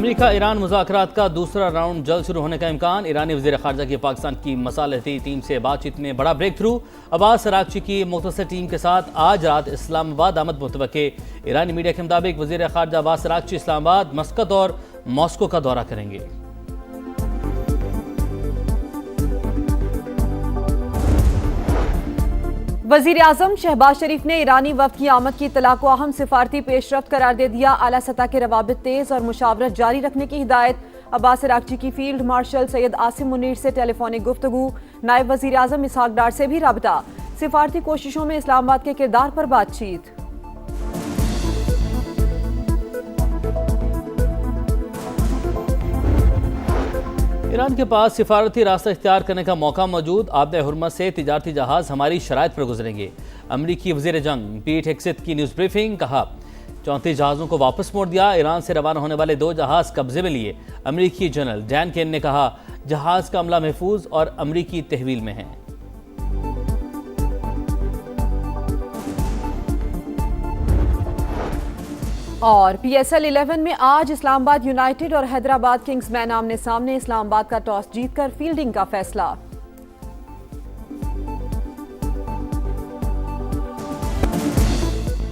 America Iran मुज़ाकरात का दूसरा round जल्द शुरू होने का इम्कान। ईरानी वज़ीर ख़ारजा की पाकिस्तान की मसालहती टीम से बातचीत में बड़ा ब्रेक थ्रू। अब्बास अराग़ची की मुख्तसर टीम के साथ आज रात इस्लामाबाद आमद मुतवक्के। ईरानी मीडिया के मुताबिक वज़ीर ख़ारजा अब्बास अराग़ची इस्लामाबाद, मस्कत और मॉस्को का दौरा करेंगे। वज़ीर आज़म शहबाज शरीफ ने ईरानी वफ़द की आमद की इत्तला को अहम सिफारती पेशरफ्त करार दे दिया। आला सतह के रवाबित तेज़ और मुशावरत जारी रखने की हिदायत। अब्बास अराग़ची की फील्ड मार्शल सैयद आसिम मुनीर से टेलीफोनिक गुफ्तगू। नायब वज़ीर आज़म इसहाक डार से भी राबता। सिफारती कोशिशों में इस्लामाबाद के किरदार पर बातचीत। ईरान के पास सिफारती रास्ता इख्तियार करने का मौका मौजूद। आब हुर्मत से तिजारती जहाज़ हमारी शराइत पर गुजरेंगे। अमरीकी वज़ीर जंग पीट हेक्सेथ की न्यूज़ ब्रीफिंग। कहा 34 जहाज़ों को वापस मोड़ दिया। ईरान से रवाना होने वाले 2 जहाज़ कब्जे में लिए। अमरीकी जनरल डैन केन ने कहा जहाज़ का अमला महफूज और अमरीकी तहवील में है। और PSL 11 में आज इस्लामाबाद यूनाइटेड और हैदराबाद किंग्समैन आमने सामने। इस्लामाबाद का टॉस जीतकर फील्डिंग का फैसला।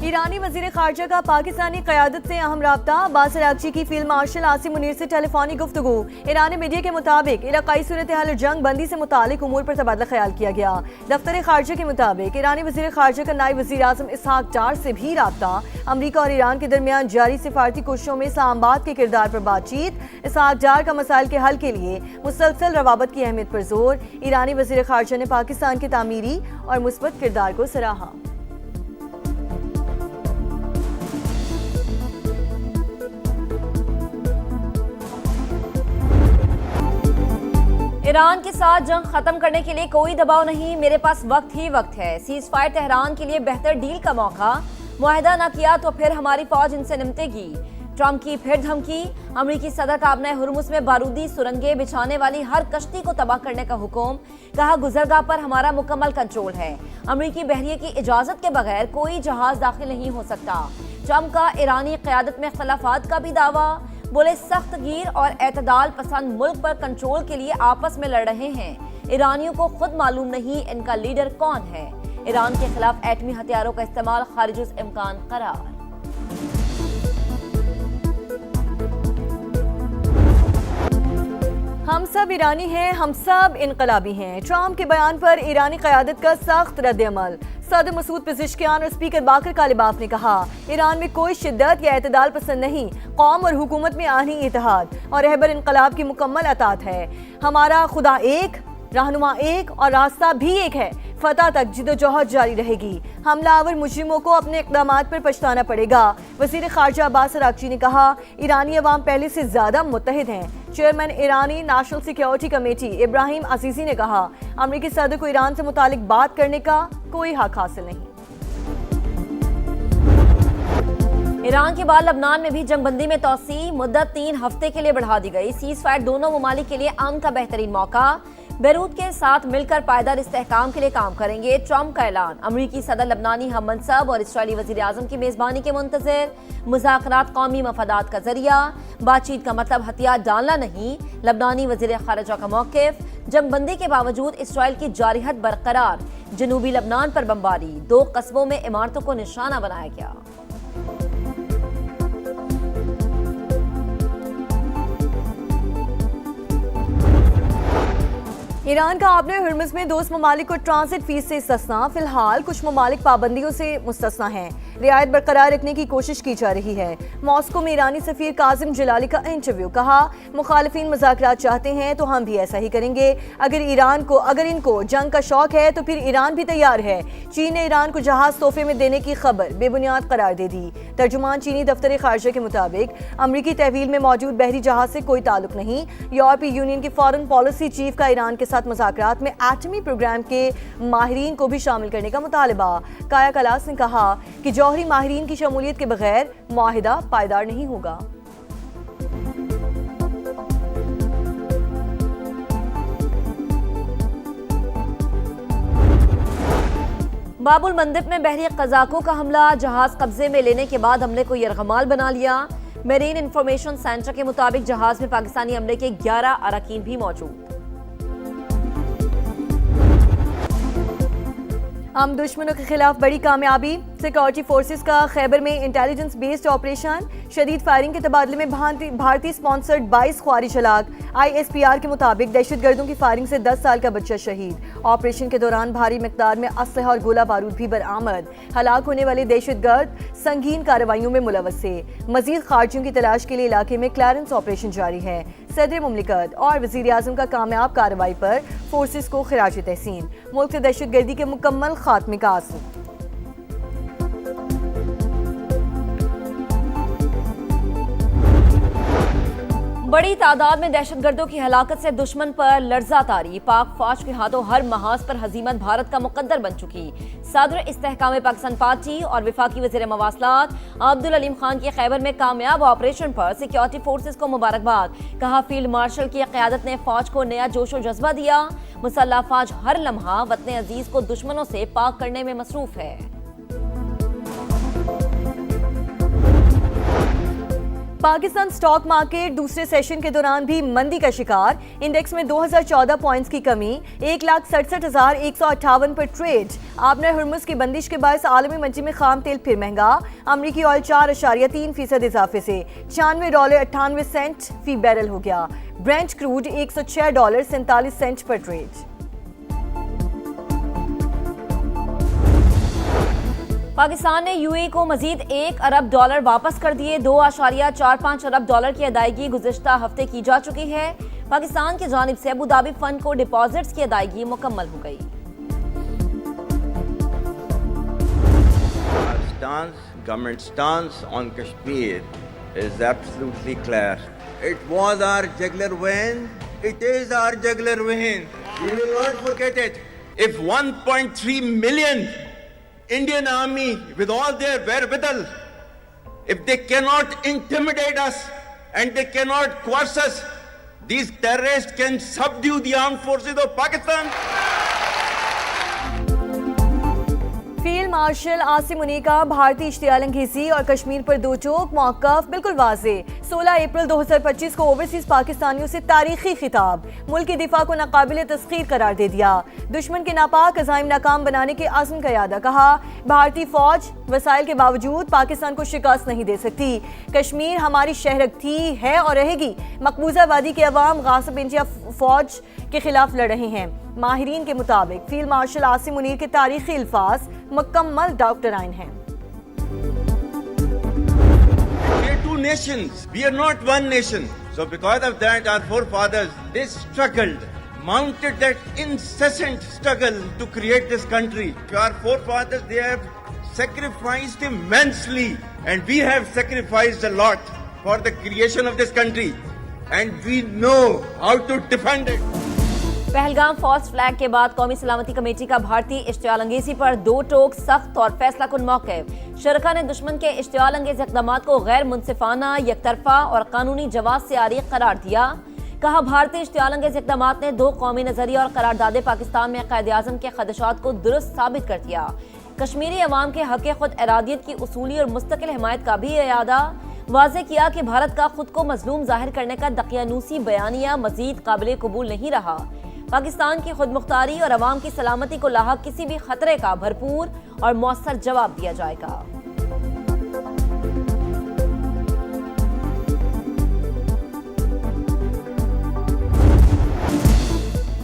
ईरानी वज़ीर ख़ारजा का पाकिस्तानी क़यादत से अहम राब्ता। अब्बास अराग़ची की फील्ड मार्शल आसिम मुनीर से टेलीफोनिक गुफ्तगू। ईरानी मीडिया के मुताबिक इलाक़ाई सूरत हाल जंग बंदी से मुतालिक उमूर पर तबादला ख्याल किया गया। दफ्तर ख़ारजा के मुताबिक ईरानी वज़ीर ख़ारजा का नायब वज़ीर आज़म इसहाक डार से भी राब्ता। अमरीका और ईरान के दरमियान जारी सिफारती कोशिशों में इस्लामाबाद के किरदार पर बातचीत। इसहाक डार का मसाइल के हल के लिए मुसलसल रवाबत की अहमियत पर जोर। ईरानी वज़ीर ख़ारजा ने पाकिस्तान के तामीरी और मुस्बत किरदार को सराहा। ईरान के साथ जंग खत्म करने के लिए कोई दबाव नहीं, मेरे पास वक्त ही वक्त है। सीज फायर तेहरान के लिए बेहतर डील का मौका। मुआहदा न किया तो फिर हमारी फौज इनसे निपटेगी। ट्रंप की फिर धमकी। अमरीकी सदर का अपने हुर्मुज़ में बारूदी सुरंगें बिछाने वाली हर कश्ती को तबाह करने का हुक्म। कहा गुजरगाह पर हमारा मुकम्मल कंट्रोल है। अमरीकी बहरिये की इजाजत के बगैर कोई जहाज दाखिल नहीं हो सकता। ट्रंप का ईरानी क़यादत में इख्तलाफात का भी दावा। बोले सख्त गिर और एतदाल पसंद मुल्क पर कंट्रोल के लिए आपस में लड़ रहे हैं। ईरानियों को खुद मालूम नहीं इनका लीडर कौन है। ईरान के खिलाफ एटमी हथियारों का इस्तेमाल खारिजुल इम्कान करार। हम सब ईरानी हैं, हम सब इनकलाबी हैं। ट्रंप के बयान पर ईरानी क़यादत का सख्त रद्द-ए-अमल। सदर मसूद पेज़ेश्कियान और स्पीकर बाकर कालिबाफ ने कहा ईरान में कोई शिद्दत या एतदाल पसंद नहीं, कौम और हुकूमत में आनी इत्तेहाद और रहबर इनकलाब की मुकम्मल अतात है। हमारा खुदा एक, रहनुमा एक और रास्ता भी एक है। फतह तक जिदोजहद जारी रहेगी। हमलावर मुजरिमों को अपने इक़दामात पर पछताना पड़ेगा। वज़ीर ख़ारजा अब्बास अराग़ची ने कहा ईरानी अवाम पहले से ज़्यादा मुत्तहिद हैं। चेयरमैन ईरानी नेशनल सिक्योरिटी कमेटी इब्राहिम अजीज़ी ने कहा अमरीकी सदर को ईरान से मुतालिक बात करने का कोई हक हासिल नहीं। ईरान के बाद लबनान में भी जंगबंदी में तोसी। मुद्दत 3 हफ्ते के लिए बढ़ा दी गई। सीज फायर दोनों ममालिक के लिए अमन का बेहतरीन मौका। बेरूत के साथ मिलकर पायदार इस्तेहकाम के लिए काम करेंगे। ट्रंप का ऐलान। अमरीकी सदर लबनानी हम मनसब और इसराइली वज़ीर आज़म की मेज़बानी के मुंतज़िर। मुज़ाकरात कौमी मफादात का जरिया। बातचीत का मतलब हथियार डालना नहीं। लबनानी वज़ीर ख़ारजा का मौक़िफ़। जंगबंदी के बावजूद इसराइल की जारिहत बरकरार। जनूबी लबनान पर बमबारी। 2 कस्बों में इमारतों को निशाना बनाया गया। ईरान का आपने हुर्मुज़ में दोस्त ममालिक को ट्रांजिट फीस से इस्तिस्ना। फिलहाल कुछ ममालिक पाबंदियों से मुस्तस्ना हैं। रियायत बरकरार रखने की कोशिश की जा रही है। मॉस्को में ईरानी सफ़ीर काजिम जलाली का इंटरव्यू। कहा मुखालिफिन मुज़ाकरात चाहते हैं तो हम भी ऐसा ही करेंगे। अगर इनको जंग का शौक है तो फिर ईरान भी तैयार है। चीन ने ईरान को जहाज तोहफे में देने की खबर बेबुनियाद करार दे दी। तर्जुमान चीनी दफ्तर ख़ारजा के मुताबिक अमरीकी तहवील में मौजूद बहरी जहाज से कोई ताल्लुक नहीं। यूरोपीय यूनियन के फॉरेन पॉलिसी चीफ का ईरान के साथ मुज़ाकरात में एटमी प्रोग्राम के माहिरीन को भी शामिल करने का मुतालबा। काया कलास ने कहा कि जौहरी माहिरीन की शमूलियत के बगैर मुआहिदा पायदार नहीं होगा। बाबुल मंदिब में बहरी कज़ाकों का हमला। जहाज कब्जे में लेने के बाद हमले को यरगमाल बना लिया। मेरीन इंफॉर्मेशन सेंटर के मुताबिक जहाज में पाकिस्तानी अमले के 11 अरकान भी मौजूद। हम दुश्मनों के खिलाफ बड़ी कामयाबी। सिक्योरिटी फोर्सेस का खैबर में इंटेलिजेंस बेस्ड ऑपरेशन। शदीद फायरिंग के तबादले में भारतीय स्पॉन्सर्ड 22 ख्वारिज हलाक। ISPR के मुताबिक दहशतगर्दों की फायरिंग से 10 साल का बच्चा शहीद। ऑपरेशन के दौरान भारी मिकदार में असलहा और गोला बारूद भी बरामद। हलाक होने वाले दहशतगर्द संगीन कार्रवाइयों में मुलव्वस थे। मजीद खारजियों की तलाश के लिए इलाके में क्लियरेंस ऑपरेशन जारी है। सदर मुमलिकत और वज़ीर आज़म का कामयाब कार्रवाई पर फोर्सेस को खिराज तहसीन। मुल्क से दहशतगर्दी के मुकम्मल खात्मे का आज़म। बड़ी तादाद में दहशतगर्दों की हलाकत से दुश्मन पर लर्जा तारी। पाक फौज के हाथों हर महाज पर हजीमत भारत का मुकद्दर बन चुकी। सदर इस्तेहकाम पाकिस्तान पार्टी और वफाकी वज़ीर मवासलात अब्दुल अलीम खान की खैबर में कामयाब ऑपरेशन पर सिक्योरिटी फोर्सेस को मुबारकबाद। कहा फील्ड मार्शल की क़यादत ने फौज को नया जोश और जज्बा दिया। मुसल्लह फौज हर लम्हा वतन अजीज को दुश्मनों से पाक करने में मसरूफ है। पाकिस्तान स्टॉक मार्केट दूसरे सेशन के दौरान भी मंदी का शिकार। इंडेक्स में 2014 पॉइंट्स की कमी। 1,67,158 पर ट्रेड। आबनर हुर्मुज़ की बंदिश के बायस आलमी मंडी में खाम तेल फिर महंगा। अमरीकी ऑयल 4.3% इजाफे से $96.98 फी बैरल हो गया। ब्रेंट क्रूड $106.47 पर ट्रेड। पाकिस्तान ने UAE को मजीद $1 अरब वापस कर दिए। $2.45 अरब की अदायगी गुज़िश्ता हफ्ते की जा चुकी है। पाकिस्तान की जानिब से अबू धाबी फंड को डिपॉजिट्स की अदायगी मुकम्मल हो गई। Government stance on Kashmir is absolutely clear. It was our jugular vein. It is our jugular vein. We will not forget it. If 1.3 million Indian army with all their wherewithal, if they cannot intimidate us and they cannot coerce us, these terrorists can subdue the armed forces of Pakistan. Field marshal Asim Munir का भारतीय इश्तियाल अंगेजी और कश्मीर पर दो टोक मौक़िफ़ बिल्कुल वाज़े। 16 अप्रैल 2025 को overseas पाकिस्तानियों से तारीखी खिताब। मुल्क की दिफा को नाकाबिल तस्खीर करार दे दिया। दुश्मन के नापाक अज़ाइम नाकाम बनाने के आज़म का यादा। कहा भारतीय फौज वसाइल के बावजूद पाकिस्तान को शिकस्त नहीं दे सकती। कश्मीर हमारी शहरक थी, है और रहेगी। मकबूजा वादी के अवाम गासिब इंडिया फौज के खिलाफ लड़ रहे हैं। माहिरीन के मुताबिक फील्ड मार्शल आसिम मुनीर के तारीखी अल्फाज मुकम्मल डॉक्टराइन हैं। We are two nations. We are not one nation. So because of that, our forefathers, they struggled, mounted that incessant struggle to create this country. Our forefathers, they have sacrificed immensely, and we have sacrificed a lot for the creation of this country. And we know how to defend it. Pahalgam false flag के बाद कौमी सलामती committee का भारतीय इश्तियाल अंगेजी पर दो टोक सख्त और फैसला कुन मौक़िफ़। शरका ने दुश्मन के इश्तियाल अंगेज इक़दामात को गैर मुनसिफाना, यकतरफा और कानूनी जवाब से आरी करार दिया। कहा भारतीय इश्तियाल अंगेज इक़दामात ने दो कौमी नज़रिया और करारदादे पाकिस्तान में क़ायद आज़म के खदशात को दुरुस्त साबित कर दिया। कश्मीरी अवाम के हक़ खुद इरादियत की उसूली और मुस्तकिल हिमायत का भी इरादा वाज़े किया कि भारत का खुद को मजलूम जाहिर करने का दकियानूसी बयानिया मजीद काबिल कबूल नहीं रहा। पाकिस्तान की खुद मुख्तारी और अवाम की सलामती को लाहक किसी भी खतरे का भरपूर और मौसर जवाब दिया जाएगा।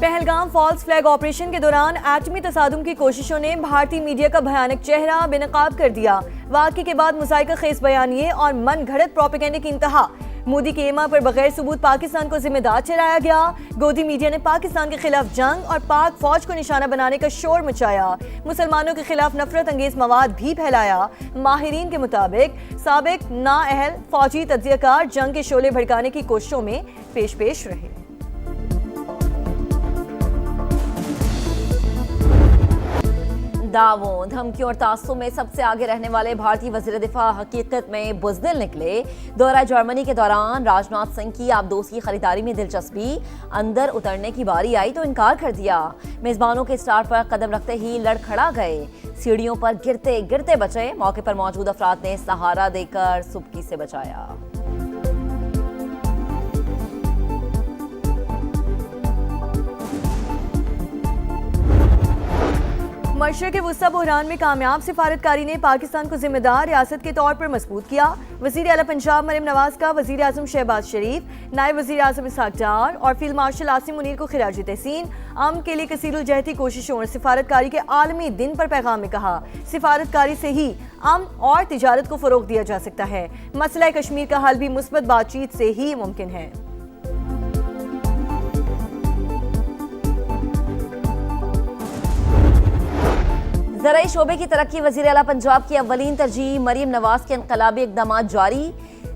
पहलगाम फॉल्स फ्लैग ऑपरेशन के दौरान एटमी तसादुम की कोशिशों ने भारतीय मीडिया का भयानक चेहरा बेनकाब कर दिया। वाक़े के बाद मुज़ाहिका खेज बयानिए और मन घड़त प्रोपेगेंडे की इंतहा। मोदी के एमा पर बगैर सबूत पाकिस्तान को जिम्मेदार ठहराया गया। गोदी मीडिया ने पाकिस्तान के खिलाफ जंग और पाक फौज को निशाना बनाने का शोर मचाया। मुसलमानों के खिलाफ नफरत अंगेज मवाद भी फैलाया। माहिरीन के मुताबिक साबिक नाअहल फौजी तज्जियाकार जंग के शोले भड़काने की कोशिशों में पेश रहे। दावों, धमकियों और तासुब में सबसे आगे रहने वाले भारतीय वज़ीर दिफा हकीकत में बुज़दिल निकले। दौरा जर्मनी के दौरान राजनाथ सिंह की आबदोस की खरीदारी में दिलचस्पी, अंदर उतरने की बारी आई तो इनकार कर दिया। मेज़बानों के स्टार पर कदम रखते ही लड़खड़ा गए। सीढ़ियों पर गिरते गिरते बचे। मौके पर मौजूद अफराद ने सहारा देकर सुबकी से बचाया। मशरक़ वुस्ता बहरान में कामयाब सिफारतकारी ने पाकिस्तान को जिम्मेदार रियासत के तौर पर मजबूत किया। वज़ीर आला पंजाब मरियम नवाज का वज़ीर आज़म शहबाज शरीफ, नायब वज़ीर आज़म इसहाक डार और फील्ड मार्शल आसिम मुनीर को खिराज तहसीन। अमन के लिए कसीरुल-जहती कोशिशों और सिफारतकारी के आलमी दिन पर पैगाम में कहा, सिफारतकारी से ही अमन और तिजारत को फ़रोग़ दिया जा सकता है। मसला कश्मीर का हल भी मुस्बत बातचीत से ही मुमकिन है। ज़राई शोबे की तरक्की वज़ीर आला पंजाब की अव्वलीन तरजीह मरियम नवाज के इनकलाबी इक़दाम जारी।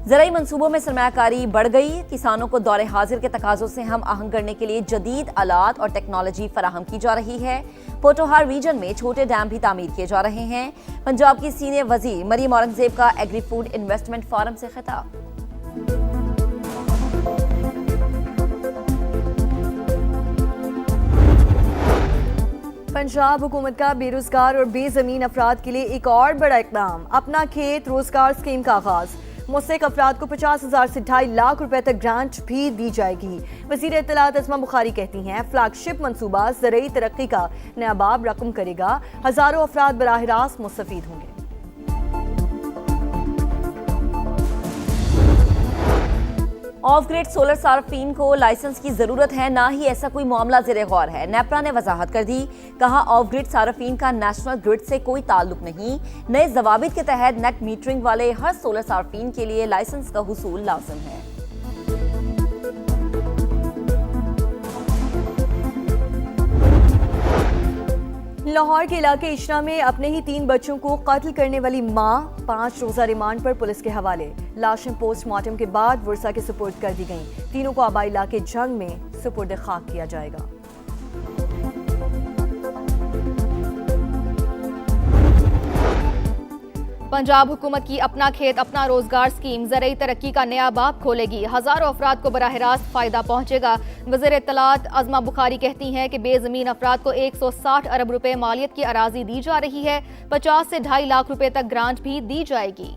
ज़राई मनसूबों में सरमायाकारी बढ़ गई। किसानों को दौरे हाजिर के तकाज़ों से हम आहंग करने के लिए जदीद आलात और टेक्नोलॉजी फराहम की जा रही है। पोटोहार रीजन में छोटे डैम भी तामीर किए जा रहे हैं। पंजाब की सीनियर वज़ीर मरियम औरंगज़ेब का एग्री फूड इन्वेस्टमेंट फोरम से खिताब। पंजाब हुकूमत का बेरोजगार और बेजमीन अफराद के लिए एक और बड़ा इक़दाम, अपना खेत रोजगार स्कीम का आगाज। मुस्तहिक अफराद को 50,000 से 2.5 लाख रुपए तक ग्रांट भी दी जाएगी। वज़ीर इत्तलात अज़मा बुखारी कहती हैं, फ्लैगशिप मनसूबा ज़राई तरक्की का नायाब रकम करेगा। हज़ारों अफराद बराह रास्त मुस्तफ़ीद होंगे। ऑफ ग्रिड सोलर सार्फिन को लाइसेंस की जरूरत है, ना ही ऐसा कोई मामला ज़ेरे गौर है। नेपरा ने वजाहत कर दी, कहा ऑफ ग्रिड सार्फिन का नेशनल ग्रिड से कोई ताल्लुक नहीं। नए जवाबित के तहत नेट मीटरिंग वाले हर सोलर सार्फिन के लिए लाइसेंस का हुसूल लाजिम है। लाहौर के इलाके इशरा में अपने ही 3 बच्चों को कत्ल करने वाली मां 5 रोजा रिमांड पर पुलिस के हवाले। लाशें पोस्टमार्टम के बाद वर्सा के सुपुर्द कर दी गईं। तीनों को आबाई इलाके जंग में सुपुर्द खाक किया जाएगा। पंजाब हुकूमत की अपना खेत अपना रोजगार स्कीम ज़राई तरक्की का नया बाब खोलेगी। हजारों अफराद को बराह रास्त फायदा पहुंचेगा। वज़ीर इत्तलात अज़मा बुखारी कहती हैं कि बेज़मीन अफराद को 160 अरब रुपए मालियत की अराजी दी जा रही है। 50 से 2.5 लाख रुपए तक ग्रांट भी दी जाएगी।